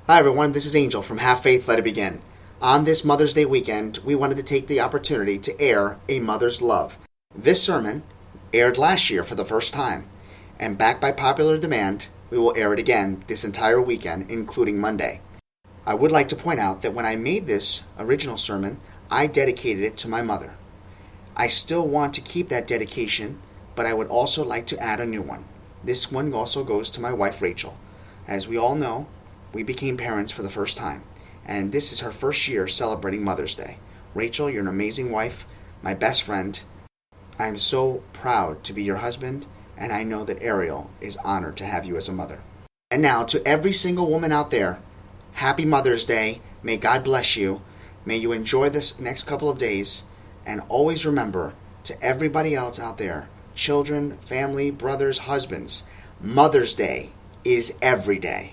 Hi everyone, this is Angel from Have Faith, Let It Begin. On this Mother's Day weekend, we wanted to take the opportunity to air A Mother's Love. This sermon aired last year for the first time, and backed by popular demand, we will air it again this entire weekend, including Monday. I would like to point out that when I made this original sermon, I dedicated it to my mother. I still want to keep that dedication, but I would also like to add a new one. This one also goes to my wife, Rachel. As we all know, we became parents for the first time, and this is her first year celebrating Mother's Day. Rachel, you're an amazing wife, my best friend. I am so proud to be your husband, and I know that Ariel is honored to have you as a mother. And now, to every single woman out there, happy Mother's Day. May God bless you. May you enjoy this next couple of days, and always remember, to everybody else out there, children, family, brothers, husbands, Mother's Day is every day.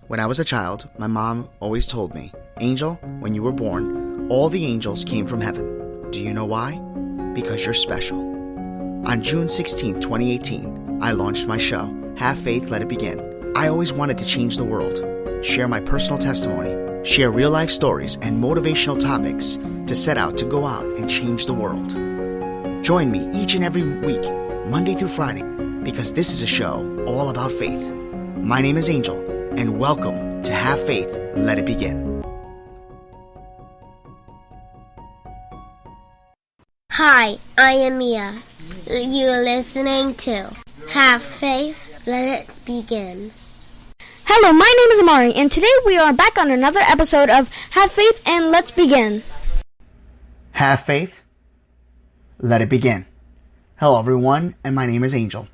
When I was a child, my mom always told me, Angel, when you were born, all the angels came from heaven. Do you know why? Because you're special. On June 16, 2018, I launched my show, Have Faith, Let It Begin. I always wanted to change the world, share my personal testimony, share real-life stories and motivational topics to set out to go out and change the world. Join me each and every week, Monday through Friday, because this is a show all about faith. My name is Angel, and welcome to Have Faith, Let It Begin. Hi, I am Mia. You're listening to Have Faith, Let It Begin. Hello, my name is Amari, and today we are back on another episode of Have Faith and Let's Begin. Have faith, let it begin. Hello everyone, and my name is Angel.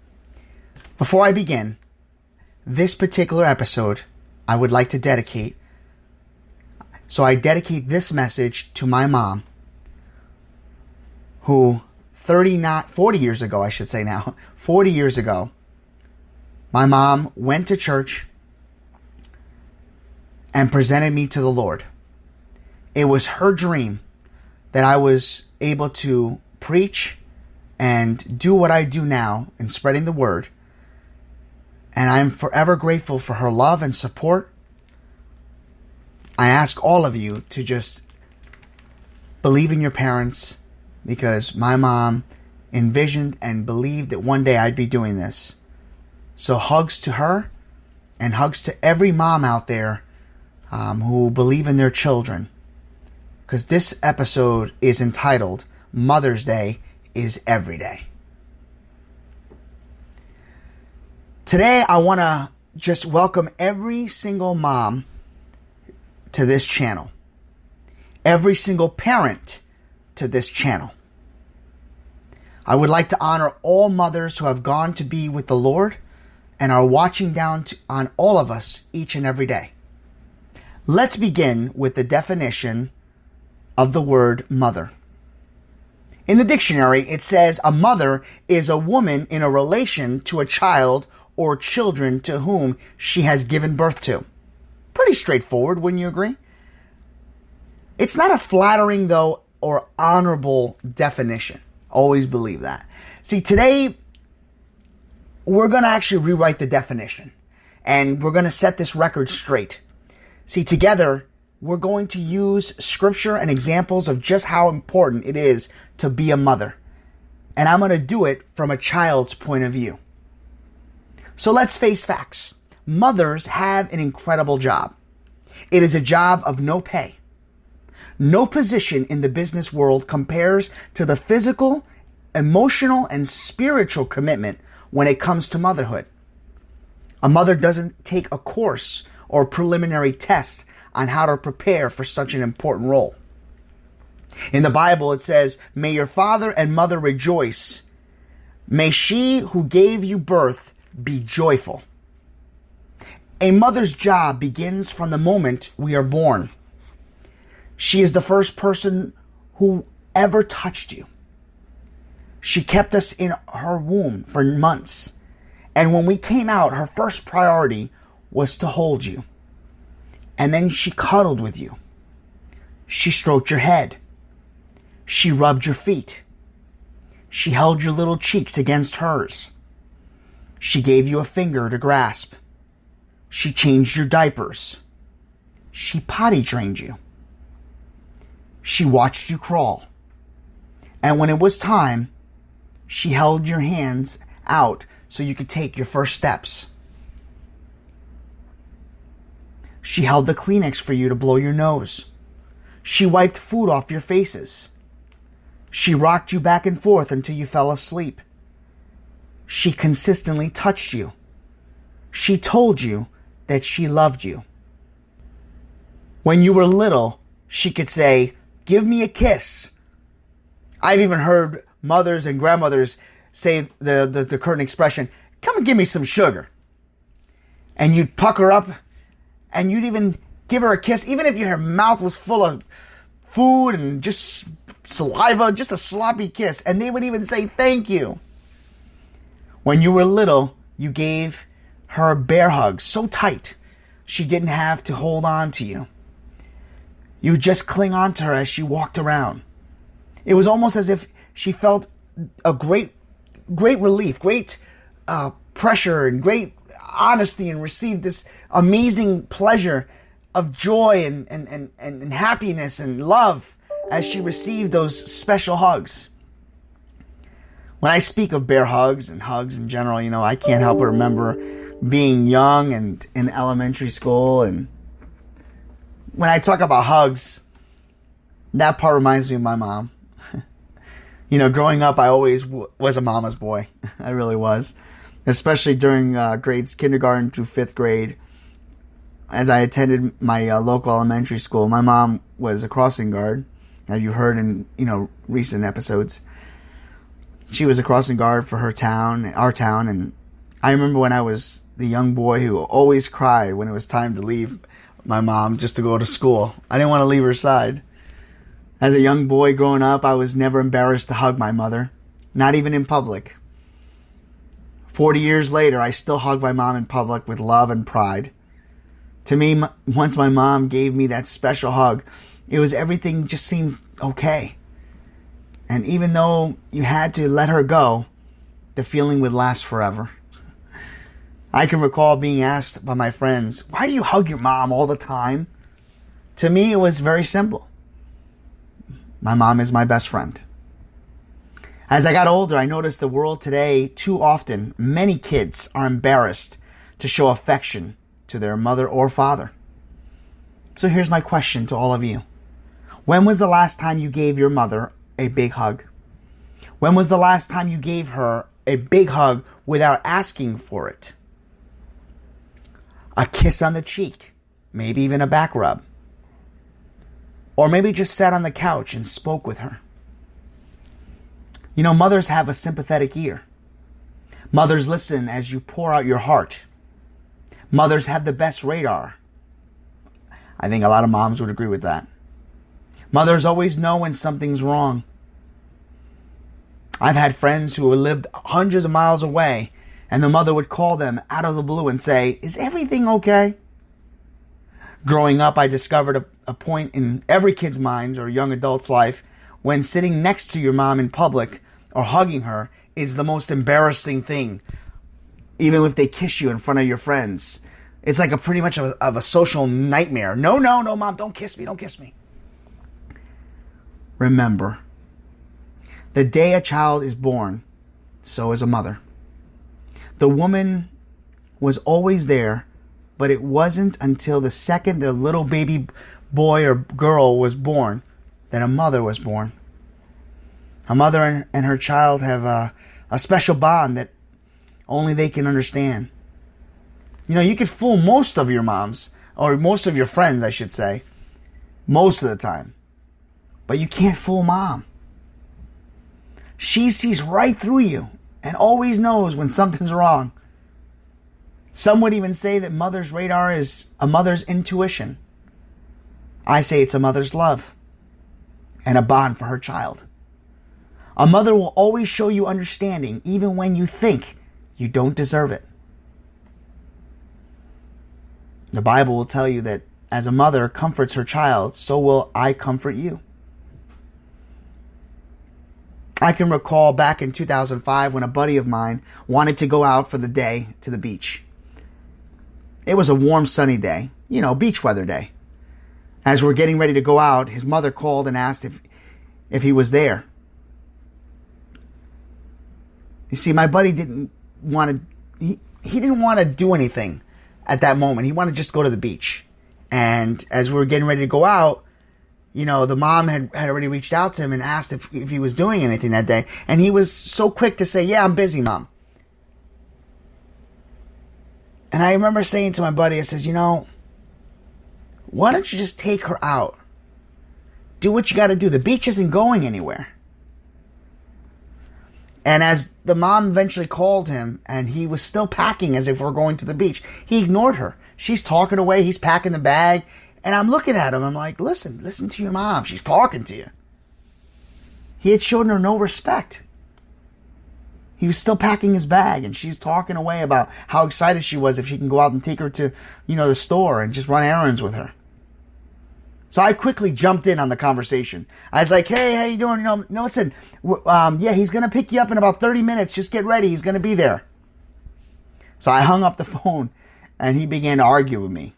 Before I begin, this particular episode, I would like to dedicate. So I dedicate this message to my mom, who 40 years ago, I should say now, 40 years ago, my mom went to church and presented me to the Lord. It was her dream that I was able to preach and do what I do now in spreading the word. And I'm forever grateful for her love and support. I ask all of you to just believe in your parents, because my mom envisioned and believed that one day I'd be doing this. So hugs to her, and hugs to every mom out there who believe in their children. Because this episode is entitled, Mother's Day is Every Day. Today, I want to just welcome every single mom to this channel. Every single parent to this channel. I would like to honor all mothers who have gone to be with the Lord and are watching down on all of us each and every day. Let's begin with the definition of the word mother. In the dictionary, it says a mother is a woman in a relation to a child or children to whom she has given birth to. Pretty straightforward, wouldn't you agree? It's not a flattering, though, or honorable definition. Always believe that. See, today, we're going to actually rewrite the definition. And we're going to set this record straight. See, together, we're going to use scripture and examples of just how important it is to be a mother. And I'm going to do it from a child's point of view. So let's face facts. Mothers have an incredible job. It is a job of no pay. No position in the business world compares to the physical, emotional, and spiritual commitment when it comes to motherhood. A mother doesn't take a course or preliminary test on how to prepare for such an important role. In the Bible, it says, "May your father and mother rejoice. May she who gave you birth be joyful." A mother's job begins from the moment we are born. She is the first person who ever touched you. She kept us in her womb for months. And when we came out, her first priority was to hold you. And then she cuddled with you. She stroked your head. She rubbed your feet. She held your little cheeks against hers. She gave you a finger to grasp. She changed your diapers. She potty trained you. She watched you crawl. And when it was time, she held your hands out so you could take your first steps. She held the Kleenex for you to blow your nose. She wiped food off your faces. She rocked you back and forth until you fell asleep. She consistently touched you. She told you that she loved you. When you were little, she could say, "Give me a kiss." I've even heard mothers and grandmothers say the current expression, "Come and give me some sugar." And you'd pucker up and you'd even give her a kiss, even if your mouth was full of food and just saliva, just a sloppy kiss. And they would even say thank you. When you were little, you gave her a bear hug so tight she didn't have to hold on to you. You would just cling on to her as she walked around. It was almost as if she felt a great relief, great pressure and great honesty, and received this amazing pleasure of joy and happiness and love as she received those special hugs. When I speak of bear hugs and hugs in general, I can't help but remember being young and in elementary school. And when I talk about hugs, that part reminds me of my mom. Growing up, I always was a mama's boy. I really was. Especially during grades kindergarten through 5th grade. As I attended my local elementary school, my mom was a crossing guard. As you heard in, recent episodes. She was a crossing guard for our town. And I remember when I was the young boy who always cried when it was time to leave my mom just to go to school. I didn't want to leave her side. As a young boy growing up, I was never embarrassed to hug my mother, not even in public. 40 years later, I still hug my mom in public with love and pride. To me, once my mom gave me that special hug, everything just seemed okay. And even though you had to let her go, the feeling would last forever. I can recall being asked by my friends, "Why do you hug your mom all the time?" To me, it was very simple. My mom is my best friend. As I got older, I noticed the world today, too often, many kids are embarrassed to show affection to their mother or father. So here's my question to all of you. When was the last time you gave your mother a big hug? When was the last time you gave her a big hug without asking for it? A kiss on the cheek, maybe even a back rub. Or maybe just sat on the couch and spoke with her. Mothers have a sympathetic ear. Mothers listen as you pour out your heart. Mothers have the best radar. I think a lot of moms would agree with that. Mothers always know when something's wrong. I've had friends who lived hundreds of miles away, and the mother would call them out of the blue and say, "Is everything okay?" Growing up, I discovered a point in every kid's mind or young adult's life when sitting next to your mom in public or hugging her is the most embarrassing thing. Even if they kiss you in front of your friends. It's like pretty much of a social nightmare. No, mom, don't kiss me. Remember, the day a child is born, so is a mother. The woman was always there, but it wasn't until the second the little baby boy or girl was born that a mother was born. A mother and her child have a special bond that only they can understand. You could fool most of your moms, or most of your friends, I should say, most of the time. But you can't fool mom. She sees right through you and always knows when something's wrong. Some would even say that mother's radar is a mother's intuition. I say it's a mother's love and a bond for her child. A mother will always show you understanding even when you think you don't deserve it. The Bible will tell you that as a mother comforts her child, so will I comfort you. I can recall back in 2005 when a buddy of mine wanted to go out for the day to the beach. It was a warm, sunny day, beach weather day. As we're getting ready to go out, his mother called and asked if he was there. You see, my buddy didn't want to, he didn't want to do anything at that moment. He wanted to just go to the beach. And as we were getting ready to go out, the mom had already reached out to him and asked if he was doing anything that day. And he was so quick to say, yeah, I'm busy, Mom. And I remember saying to my buddy, I says, why don't you just take her out? Do what you got to do. The beach isn't going anywhere. And as the mom eventually called him, and he was still packing as if we're going to the beach, he ignored her. She's talking away. He's packing the bag. And I'm looking at him. I'm like, listen to your mom. She's talking to you. He had shown her no respect. He was still packing his bag, and she's talking away about how excited she was if she can go out and take her to, the store and just run errands with her. So I quickly jumped in on the conversation. I was like, hey, how you doing? No, listen, he's going to pick you up in about 30 minutes. Just get ready. He's going to be there. So I hung up the phone, and he began to argue with me.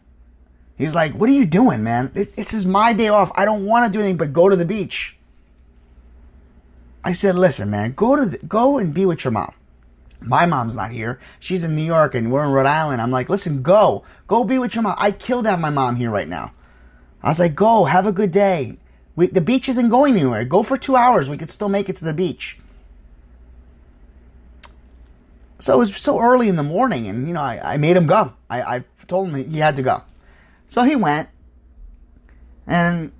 He was like, what are you doing, man? This is my day off. I don't want to do anything but go to the beach. I said, listen, man, go and be with your mom. My mom's not here. She's in New York, and we're in Rhode Island. I'm like, listen, go be with your mom. I killed to have my mom here right now. I was like, go, have a good day. The beach isn't going anywhere. Go for 2 hours. We could still make it to the beach. So it was so early in the morning, and, I made him go. I told him he had to go. So he went, and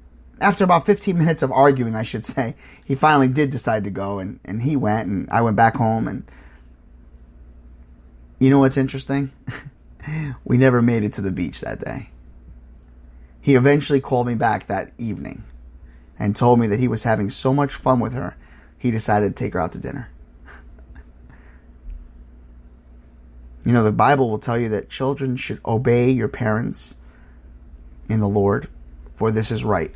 after about 15 minutes of arguing, I should say, he finally did decide to go, and he went, and I went back home, and you know what's interesting? We never made it to the beach that day. He eventually called me back that evening and told me that he was having so much fun with her, he decided to take her out to dinner. The Bible will tell you that children should obey your parents in the Lord, for this is right.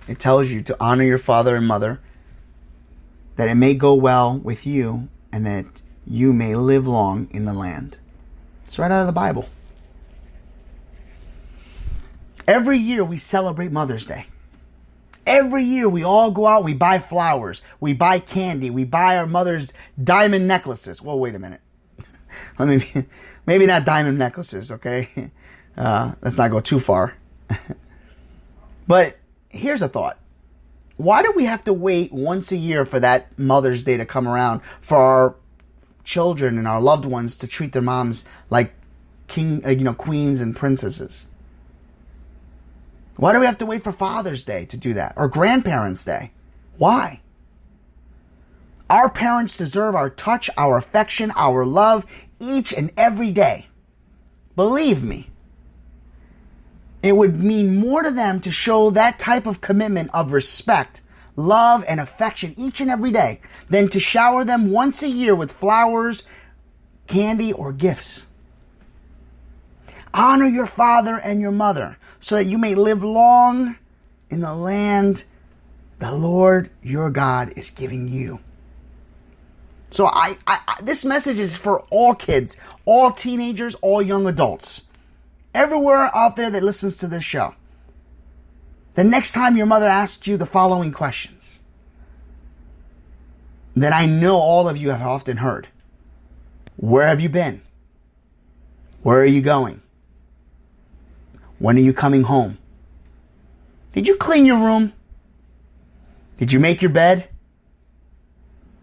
It tells you to honor your father and mother, that it may go well with you, and that you may live long in the land. It's right out of the Bible. Every year we celebrate Mother's Day. Every year we all go out, we buy flowers, we buy candy, we buy our mother's diamond necklaces. Whoa, wait a minute. Maybe not diamond necklaces, okay? Let's not go too far. But here's a thought. Why do we have to wait once a year for that Mother's Day to come around for our children and our loved ones to treat their moms like queens and princesses? Why do we have to wait for Father's Day to do that? Or Grandparents' Day? Why? Our parents deserve our touch, our affection, our love each and every day. Believe me. It would mean more to them to show that type of commitment of respect, love, and affection each and every day than to shower them once a year with flowers, candy, or gifts. Honor your father and your mother so that you may live long in the land the Lord your God is giving you. So this message is for all kids, all teenagers, all young adults. Everywhere out there that listens to this show. The next time your mother asks you the following questions that I know all of you have often heard. Where have you been? Where are you going? When are you coming home? Did you clean your room? Did you make your bed?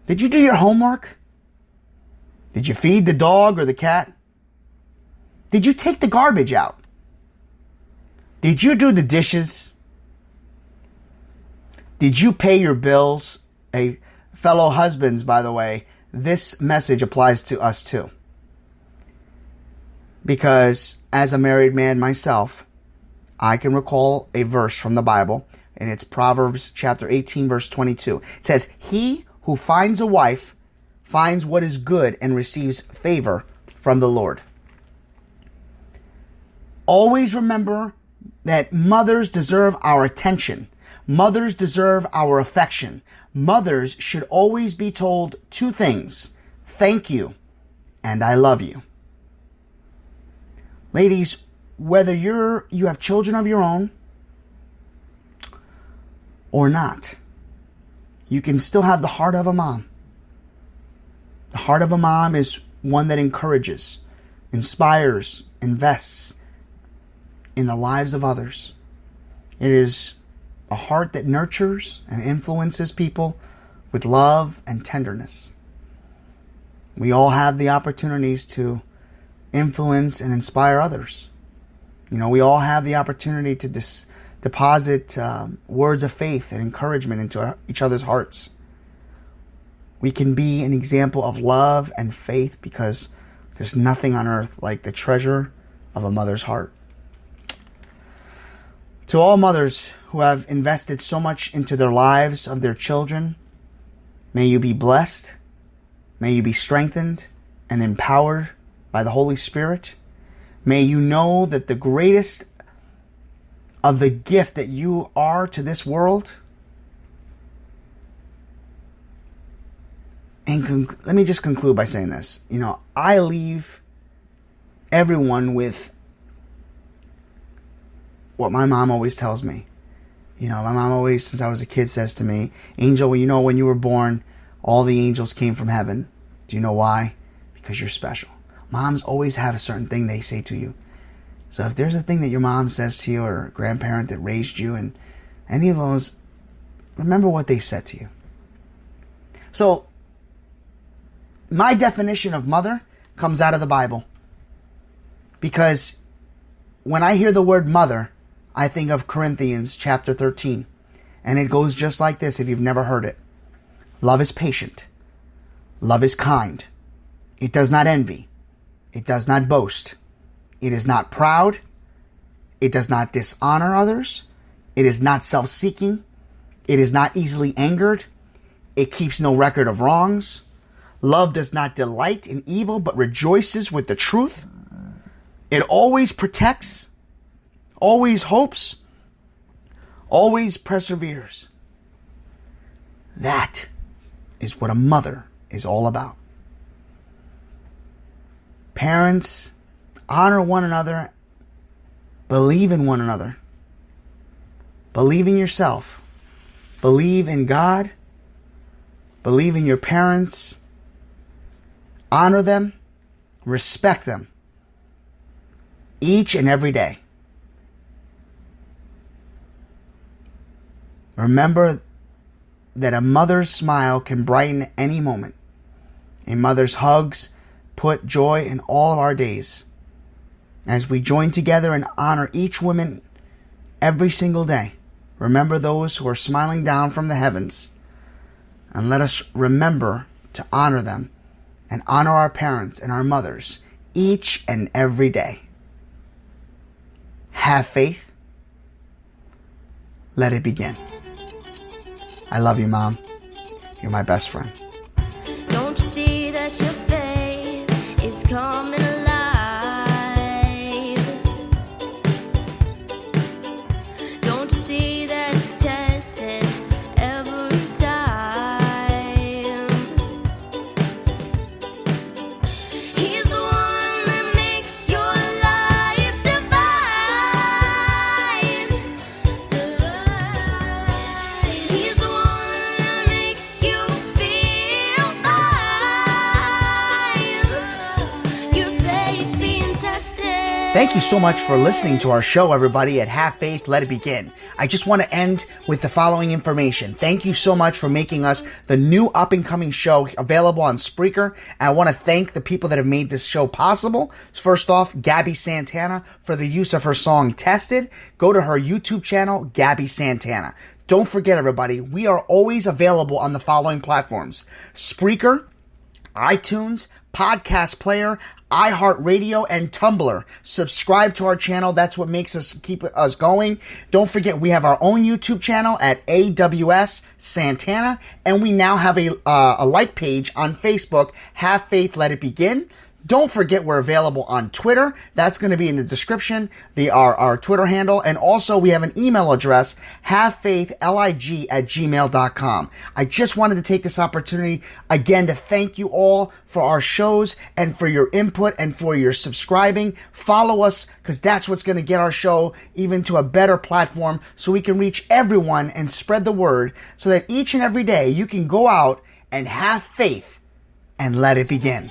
Did you do your homework? Did you feed the dog or the cat? Did you take the garbage out? Did you do the dishes? Did you pay your bills? Hey, fellow husbands, by the way, this message applies to us too. Because as a married man myself, I can recall a verse from the Bible, and it's Proverbs chapter 18, verse 22. It says, "He who finds a wife finds what is good and receives favor from the Lord." Always remember that mothers deserve our attention. Mothers deserve our affection. Mothers should always be told two things: thank you and I love you. Ladies, whether you have children of your own or not, you can still have the heart of a mom. The heart of a mom is one that encourages, inspires, invests in the lives of others. It is a heart that nurtures and influences people with love and tenderness. We all have the opportunities to influence and inspire others. We all have the opportunity to deposit words of faith and encouragement into each other's hearts. We can be an example of love and faith because there's nothing on earth like the treasure of a mother's heart. To all mothers who have invested so much into their lives of their children, may you be blessed, may you be strengthened and empowered by the Holy Spirit. May you know that the greatest of the gift that you are to this world. And let me just conclude by saying this. I leave everyone with what my mom always tells me. My mom always, since I was a kid, says to me, Angel, when you were born, all the angels came from heaven. Do you know why? Because you're special. Moms always have a certain thing they say to you. So if there's a thing that your mom says to you or a grandparent that raised you and any of those, remember what they said to you. So my definition of mother comes out of the Bible. Because when I hear the word mother, I think of Corinthians chapter 13. And it goes just like this if you've never heard it. Love is patient. Love is kind. It does not envy. It does not boast. It is not proud. It does not dishonor others. It is not self-seeking. It is not easily angered. It keeps no record of wrongs. Love does not delight in evil, but rejoices with the truth. It always protects, always hopes, always perseveres. That is what a mother is all about. Parents, honor one another. Believe in one another. Believe in yourself. Believe in God. Believe in your parents. Honor them. Respect them. Each and every day. Remember that a mother's smile can brighten any moment. A mother's hugs put joy in all of our days. As we join together and honor each woman every single day, remember those who are smiling down from the heavens, and let us remember to honor them and honor our parents and our mothers each and every day. Have faith. Let it begin. I love you, Mom. You're my best friend. Don't you see that your faith is coming alive? Don't you see that it's tested every time? He's the one that makes your life divine. He's the one that makes you feel fine. Your faith being tested. Thank you so much for listening to our show, everybody, at Have Faith, Let It Begin. I just want to end with the following information. Thank you so much for making us the new up-and-coming show available on Spreaker. And I want to thank the people that have made this show possible. First off, Gabby Santana for the use of her song Tested. Go to her YouTube channel, Gabby Santana. Don't forget, everybody, we are always available on the following platforms: Spreaker, iTunes, Podcast Player, iHeartRadio, and Tumblr. Subscribe to our channel. That's what makes us keep us going. Don't forget, we have our own YouTube channel at AWS Santana, and we now have a like page on Facebook, Have Faith, Let It Begin. Don't forget we're available on Twitter. That's going to be in the description, our Twitter handle. And also we have an email address, havefaithlig@gmail.com. I just wanted to take this opportunity again to thank you all for our shows and for your input and for your subscribing. Follow us, because that's what's going to get our show even to a better platform so we can reach everyone and spread the word so that each and every day you can go out and have faith and let it begin.